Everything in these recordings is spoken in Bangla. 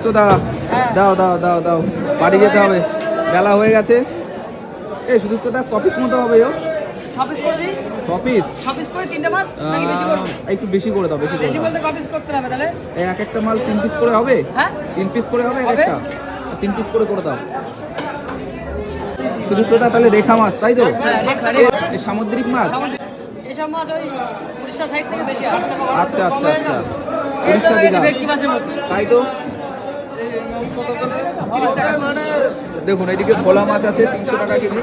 সুদীপ্ত দা, দাও দাও দাও দাও, বাড়ি যেতে হবে, বেলা হয়ে গেছে। এই সুদীপ্ত দা কপিস মতো হবে? 6 পিস করে দিই। 6 পিস? 6 পিস করে 3টে মাছ নাকি বেশি করব? একটু বেশি করে দাও, বেশি করে বেশি দাও। বলতে 5 পিস করতে হবে তাহলে? এই এক একটা মাল 3 পিস করে হবে? হ্যাঁ 3 পিস করে হবে এক হবে। একটা? 3 পিস করে দাও। সুদীপ্ত দা তাহলে রেখা মাছ তাই তো? হ্যাঁ রেখা। এই সামুদ্রিক মাছ? এসব মাছ ওই উড়িষ্যা সাইড থেকে বেশি আসে। আচ্ছা আচ্ছা আচ্ছা, এটা উড়িষ্যা দিঘা ভেটকি মাছের মতো। তাই তো। 30 টাকা। দেখুন এইদিকে ভোলা মাছ আছে 300 টাকা কেজি,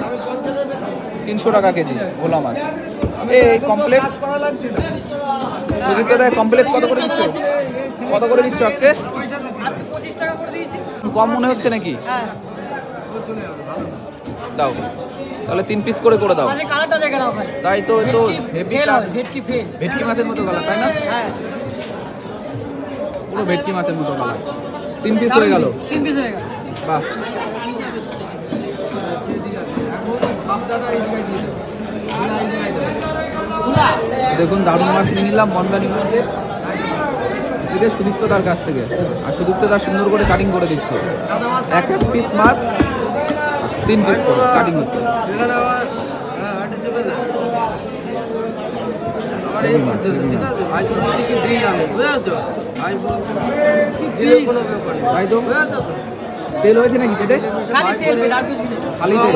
300 টাকা কেজি ভোলা মাছ। এই কমপ্লেট সুদীপ্ত দা, কমপ্লেট কত করে দিচ্ছ? কত করে দিচ্ছ আজকে? আজকে 25 টাকা করে দিয়েছি। কম মনে হচ্ছে নাকি? হ্যাঁ দাও তাহলে 3 পিস করে দাও। মাঝে কালারটা দেখে নাও খালি। তাই তো, তো হেভি ফেল হয়, ভেটকি ফেল। ভেটকি মাছের মতো কালার তাই না? হ্যাঁ পুরো ভেটকি মাছের মতো কালার। 3 পিস হয়ে গেল। 3 পিস হয়ে গেল। বাহ, দেখুন দারুণ মাছ নিয়ে নিলাম বনগানির মধ্যে, এটা সুদীপ্তদার কাছ থেকে। আর সুদীপ্তদা সুন্দর করে কাটিং করে দিচ্ছে, এক এক পিস মাছ 3 পিস করে কাটিং হচ্ছে। হেভি মাছ, হেভি মাছ। তাই তো, তেল হয়েছে নাকি পেটে? খালি তেল বেল আর কিছু নেই। খালি তেল।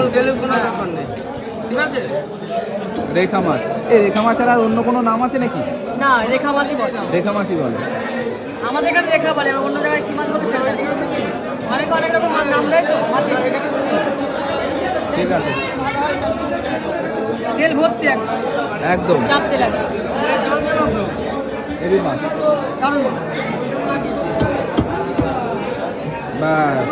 রেখা মাছ, এই রেখা মাছের আর অন্য কোনো নাম আছে নাকি? না রেখা মাছই বলে। রেখা মাছই বলে। আমাদের এখানে রেখা বলে, এবার অন্য জায়গায় কি মাছ বলে সেটা জানি না। অনেক অনেক রকম মাছ নাম দেয় তো মাছের। ঠিক আছে, তেল ভর্তি একদম একদম চাপ তেল একদম। হেভি মাছ। দারুণ মাছ। ব্যাস